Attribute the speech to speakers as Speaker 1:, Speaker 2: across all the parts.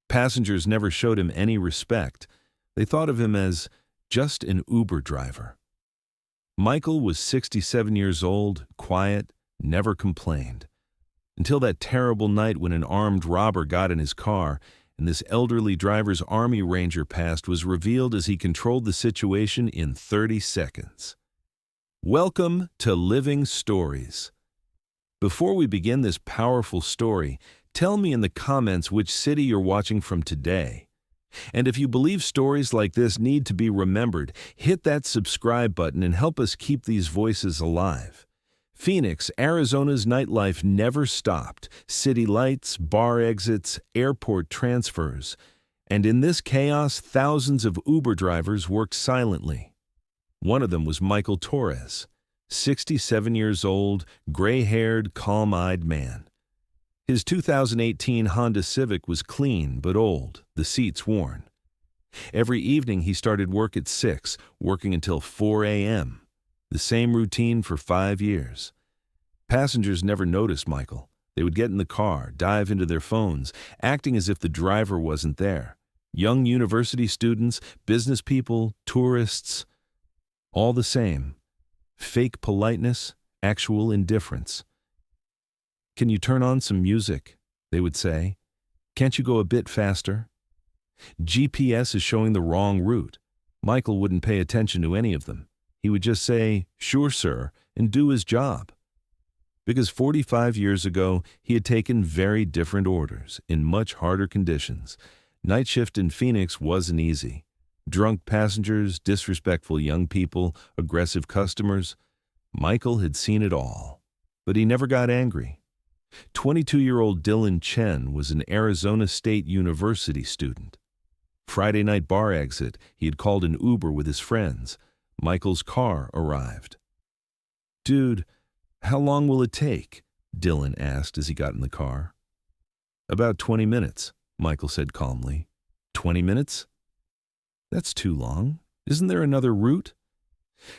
Speaker 1: Passengers never showed him any respect. They thought of him as just an Uber driver. Michael was 67 years old, quiet, never complained. Until that terrible night when an armed robber got in his car and this elderly driver's Army Ranger past was revealed as he controlled the situation in 30 seconds. Welcome to Living Stories. Before we begin this powerful story, tell me in the comments which city you're watching from today. And if you believe stories like this need to be remembered, hit that subscribe button and help us keep these voices alive. Phoenix, Arizona's nightlife never stopped. City lights, bar exits, airport transfers. And in this chaos, thousands of Uber drivers worked silently. One of them was Michael Torres, 67 years old, gray-haired, calm-eyed man. His 2018 Honda Civic was clean but old, the seats worn. Every evening he started work at 6, working until 4 a.m., the same routine for 5 years. Passengers never noticed Michael. They would get in the car, dive into their phones, acting as if the driver wasn't there. Young university students, business people, tourists, all the same. Fake politeness, actual indifference. "Can you turn on some music?" they would say. "Can't you go a bit faster?" GPS is showing the wrong route. Michael wouldn't pay attention to any of them. He would just say, "Sure, sir," and do his job. Because 45 years ago, he had taken very different orders in much harder conditions. Night shift in Phoenix wasn't easy. Drunk passengers, disrespectful young people, aggressive customers. Michael had seen it all. But he never got angry. 22-year-old Dylan Chen was an Arizona State University student. Friday night bar exit, he had called an Uber with his friends. Michael's car arrived. "Dude, how long will it take?" Dylan asked as he got in the car. "About 20 minutes, Michael said calmly. 20 minutes? That's too long. Isn't there another route?"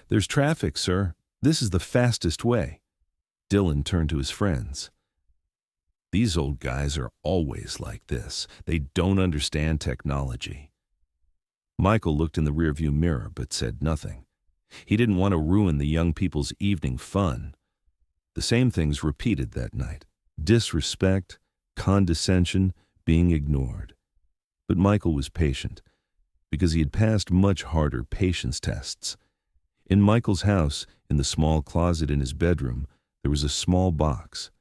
Speaker 1: "There's traffic, sir. This is the fastest way." Dylan turned to his friends. These old guys are always like this. They don't understand technology. Michael looked in the rearview mirror but said nothing. He didn't want to ruin the young people's evening fun. The same things repeated that night. Disrespect, condescension, being ignored. But Michael was patient, because he had passed much harder patience tests. In Michael's house, in the small closet in his bedroom, there was a small box.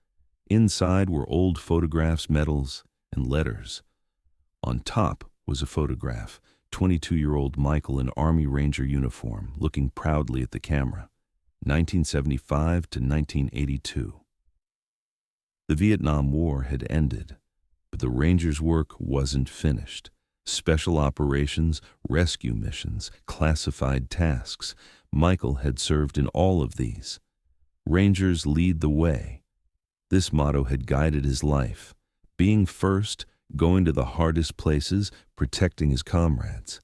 Speaker 1: Inside were old photographs, medals, and letters. On top was a photograph, 22-year-old Michael in Army Ranger uniform, looking proudly at the camera, 1975 to 1982. The Vietnam War had ended, but the Rangers' work wasn't finished. Special operations, rescue missions, classified tasks. Michael had served in all of these. Rangers lead the way. This motto had guided his life. Being first, going to the hardest places, protecting his comrades.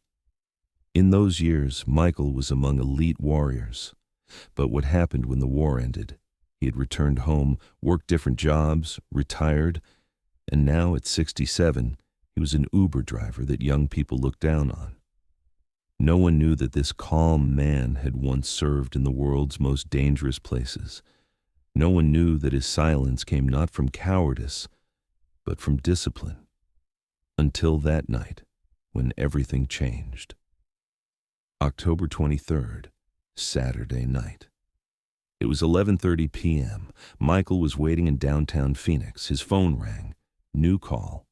Speaker 1: In those years, Michael was among elite warriors. But what happened when the war ended? He had returned home, worked different jobs, retired, and now at 67, he was an Uber driver that young people looked down on. No one knew that this calm man had once served in the world's most dangerous places. No one knew that his silence came not from cowardice, but from discipline. Until that night, when everything changed. October 23rd, Saturday night. It was 11:30 p.m. Michael was waiting in downtown Phoenix. His phone rang. New call.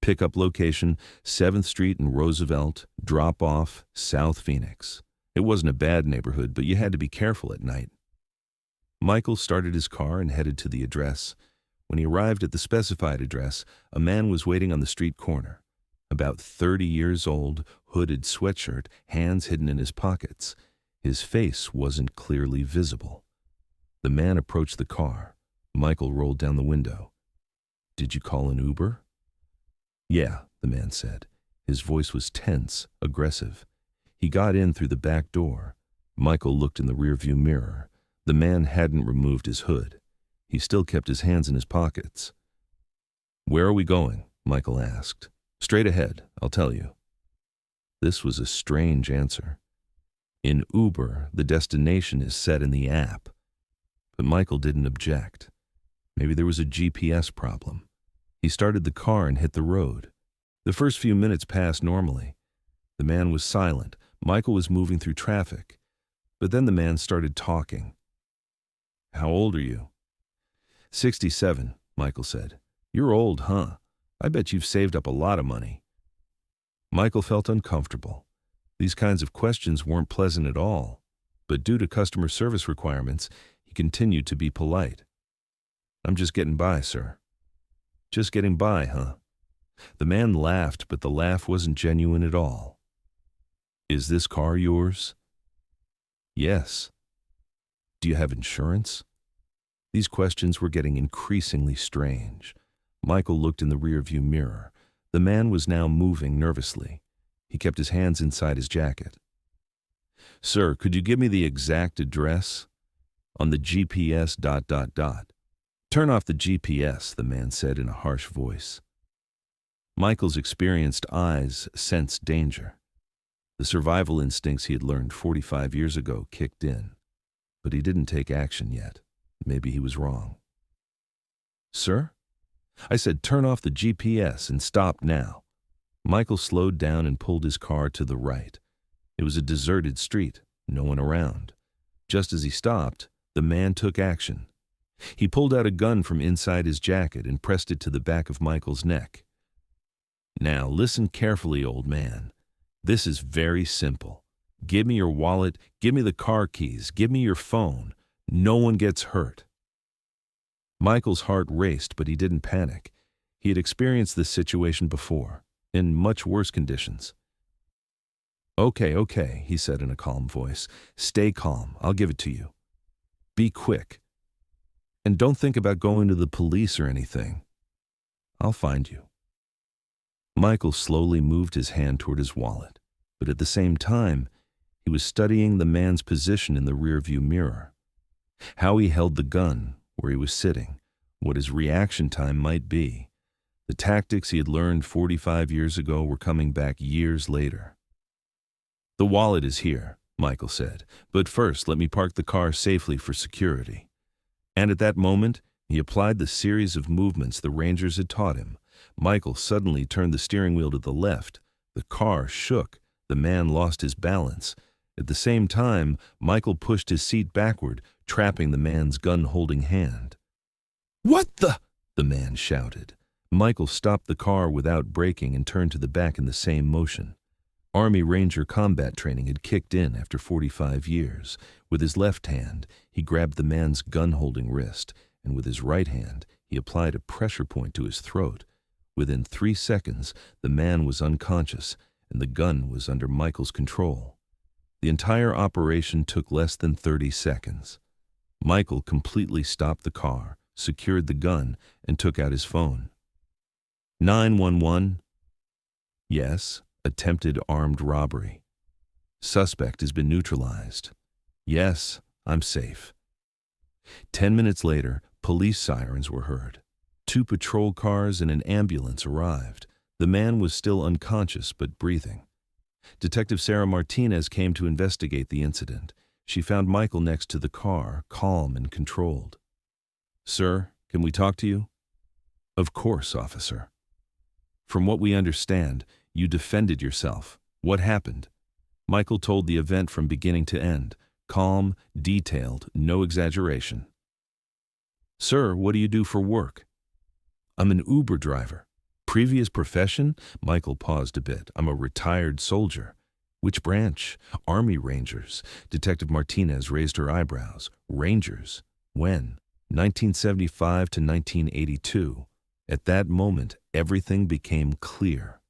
Speaker 1: Pickup location, 7th Street and Roosevelt. Drop off, South Phoenix. It wasn't a bad neighborhood, but you had to be careful at night. Michael started his car and headed to the address. When he arrived at the specified address, a man was waiting on the street corner. About 30 years old, hooded sweatshirt, hands hidden in his pockets. His face wasn't clearly visible. The man approached the car. Michael rolled down the window. "Did you call an Uber?" "Yeah," the man said. His voice was tense, aggressive. He got in through the back door. Michael looked in the rearview mirror. The man hadn't removed his hood. He still kept his hands in his pockets. "Where are we going?" Michael asked. Straight ahead, I'll tell you. This was a strange answer. In Uber, the destination is set in the app. But Michael didn't object. Maybe there was a GPS problem. He started the car and hit the road. The first few minutes passed normally. The man was silent. Michael was moving through traffic. But then the man started talking. "How old are you?" 67, Michael said. "You're old, huh? I bet you've saved up a lot of money." Michael felt uncomfortable. These kinds of questions weren't pleasant at all, but due to customer service requirements, he continued to be polite. "I'm just getting by, sir." "Just getting by, huh?" The man laughed, but the laugh wasn't genuine at all. "Is this car yours?" "Yes." "Do you have insurance?" These questions were getting increasingly strange. Michael looked in the rearview mirror. The man was now moving nervously. He kept his hands inside his jacket. "Sir, could you give me the exact address?" "On the GPS ... "Turn off the GPS," the man said in a harsh voice. Michael's experienced eyes sensed danger. The survival instincts he had learned 45 years ago kicked in. But he didn't take action yet. Maybe he was wrong. "Sir?" "I said turn off the GPS and stop now." Michael slowed down and pulled his car to the right. It was a deserted street, no one around. Just as he stopped, the man took action. He pulled out a gun from inside his jacket and pressed it to the back of Michael's neck. "Now listen carefully, old man. This is very simple. Give me your wallet, give me the car keys, give me your phone. No one gets hurt." Michael's heart raced, but he didn't panic. He had experienced this situation before, in much worse conditions. Okay, he said in a calm voice. "Stay calm. I'll give it to you. Be quick. And don't think about going to the police or anything. I'll find you." Michael slowly moved his hand toward his wallet, but at the same time, he was studying the man's position in the rearview mirror. How he held the gun, where he was sitting, what his reaction time might be. The tactics he had learned 45 years ago were coming back years later. "The wallet is here," Michael said, "but first let me park the car safely for security." And at that moment, he applied the series of movements the Rangers had taught him. Michael suddenly turned the steering wheel to the left. The car shook. The man lost his balance. At the same time, Michael pushed his seat backward, trapping the man's gun-holding hand. "What the?" the man shouted. Michael stopped the car without braking and turned to the back in the same motion. Army Ranger combat training had kicked in after 45 years. With his left hand, he grabbed the man's gun-holding wrist, and with his right hand, he applied a pressure point to his throat. Within 3 seconds, the man was unconscious, and the gun was under Michael's control. The entire operation took less than 30 seconds. Michael completely stopped the car, secured the gun, and took out his phone. 911? Yes, attempted armed robbery. Suspect has been neutralized. Yes, I'm safe. 10 minutes later, police sirens were heard. 2 patrol cars and an ambulance arrived. The man was still unconscious but breathing. Detective Sarah Martinez came to investigate the incident. She found Michael next to the car, calm and controlled. "Sir, can we talk to you?" "Of course, officer." "From what we understand, you defended yourself. What happened?" Michael told the event from beginning to end. Calm, detailed, no exaggeration. "Sir, what do you do for work?" "I'm an Uber driver." "Previous profession?" Michael paused a bit. "I'm a retired soldier." "Which branch?" "Army Rangers." Detective Martinez raised her eyebrows. "Rangers? When?" 1975 to 1982. At that moment, everything became clear.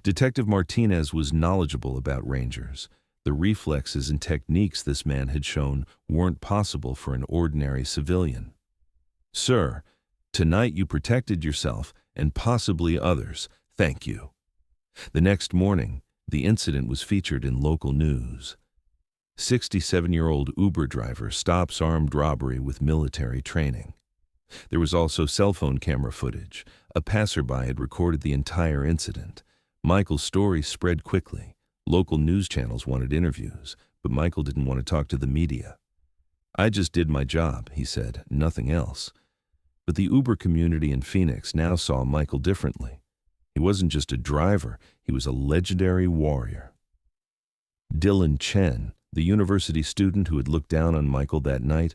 Speaker 1: Detective Martinez was knowledgeable about Rangers. The reflexes and techniques this man had shown weren't possible for an ordinary civilian. "Sir, tonight you protected yourself and possibly others. Thank you." The next morning, the incident was featured in local news. 67-year-old Uber driver stops armed robbery with military training. There was also cell phone camera footage. A passerby had recorded the entire incident. Michael's story spread quickly. Local news channels wanted interviews, but Michael didn't want to talk to the media. "I just did my job," he said, "nothing else." But the Uber community in Phoenix now saw Michael differently. He wasn't just a driver, he was a legendary warrior. Dylan Chen, the university student who had looked down on Michael that night,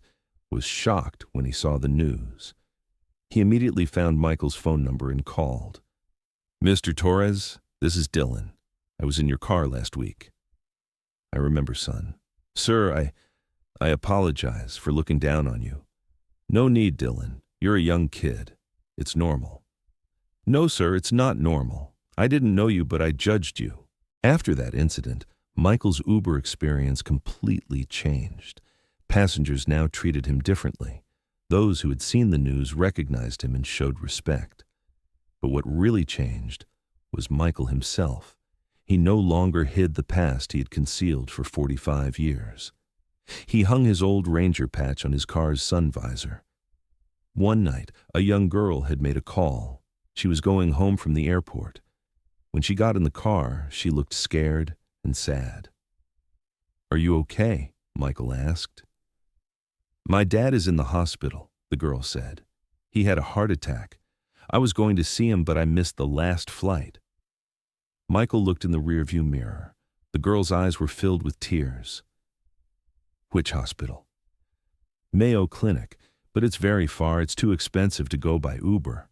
Speaker 1: was shocked when he saw the news. He immediately found Michael's phone number and called. "Mr. Torres, this is Dylan. I was in your car last week." "I remember, son." "Sir, I apologize for looking down on you." "No need, Dylan. You're a young kid. It's normal." "No, sir, it's not normal. I didn't know you, but I judged you." After that incident, Michael's Uber experience completely changed. Passengers now treated him differently. Those who had seen the news recognized him and showed respect. But what really changed was Michael himself. He no longer hid the past he had concealed for 45 years. He hung his old Ranger patch on his car's sun visor. One night, a young girl had made a call. She was going home from the airport. When she got in the car, she looked scared and sad. "Are you okay?" Michael asked. "My dad is in the hospital," the girl said. "He had a heart attack. I was going to see him, but I missed the last flight." Michael looked in the rearview mirror. The girl's eyes were filled with tears. "Which hospital?" "Mayo Clinic, but it's very far. It's too expensive to go by Uber."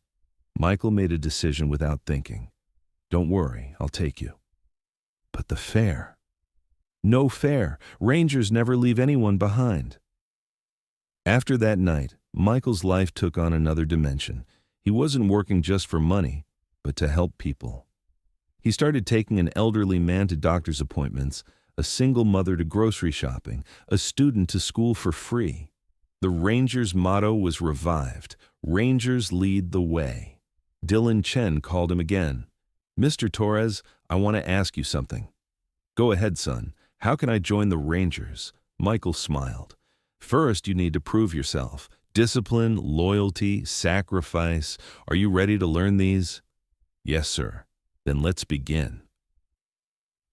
Speaker 1: Michael made a decision without thinking. "Don't worry, I'll take you." "But the fare." "No fare. Rangers never leave anyone behind." After that night, Michael's life took on another dimension. He wasn't working just for money, but to help people. He started taking an elderly man to doctor's appointments, a single mother to grocery shopping, a student to school for free. The Rangers' motto was revived. Rangers lead the way. Dylan Chen called him again. "Mr. Torres, I want to ask you something." "Go ahead, son. How can I join the Rangers?" Michael smiled. "First, you need to prove yourself. Discipline, loyalty, sacrifice. Are you ready to learn these?" "Yes, sir." "Then let's begin."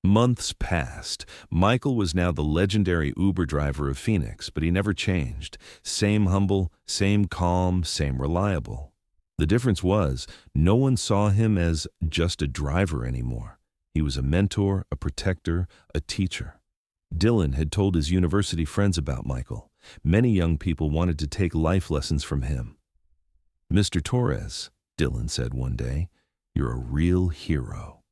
Speaker 1: Months passed. Michael was now the legendary Uber driver of Phoenix, but he never changed. Same humble, same calm, same reliable. The difference was, no one saw him as just a driver anymore. He was a mentor, a protector, a teacher. Dylan had told his university friends about Michael. Many young people wanted to take life lessons from him. "Mr. Torres," Dylan said one day, "you're a real hero."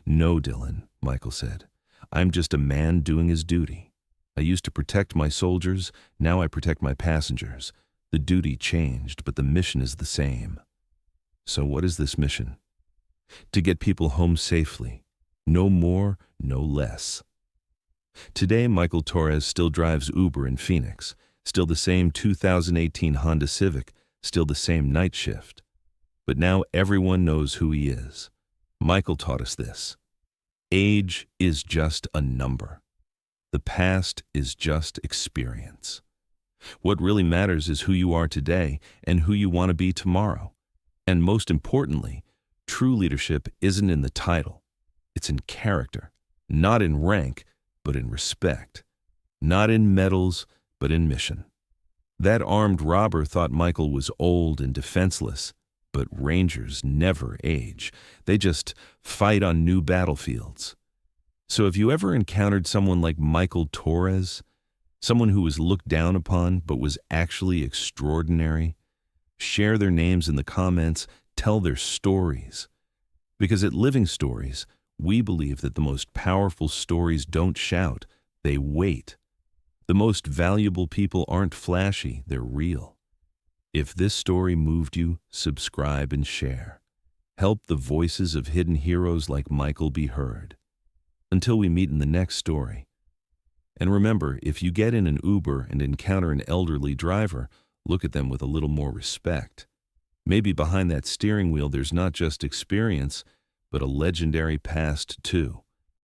Speaker 1: "No, Dylan," Michael said. "I'm just a man doing his duty. I used to protect my soldiers, now I protect my passengers. The duty changed, but the mission is the same." "So what is this mission?" "To get people home safely. No more, no less." Today, Michael Torres still drives Uber in Phoenix, still the same 2018 Honda Civic, still the same night shift. But now everyone knows who he is. Michael taught us this. Age is just a number. The past is just experience. What really matters is who you are today and who you want to be tomorrow. And most importantly, true leadership isn't in the title. It's in character, not in rank, but in respect. Not in medals, but in mission. That armed robber thought Michael was old and defenseless, but Rangers never age. They just fight on new battlefields. So have you ever encountered someone like Michael Torres? Someone who was looked down upon, but was actually extraordinary? Share their names in the comments, tell their stories. Because at Living Stories, we believe that the most powerful stories don't shout, they wait. The most valuable people aren't flashy, they're real. If this story moved you, subscribe and share. Help the voices of hidden heroes like Michael be heard. Until we meet in the next story. And remember, if you get in an Uber and encounter an elderly driver, look at them with a little more respect. Maybe behind that steering wheel there's not just experience, but a legendary past too.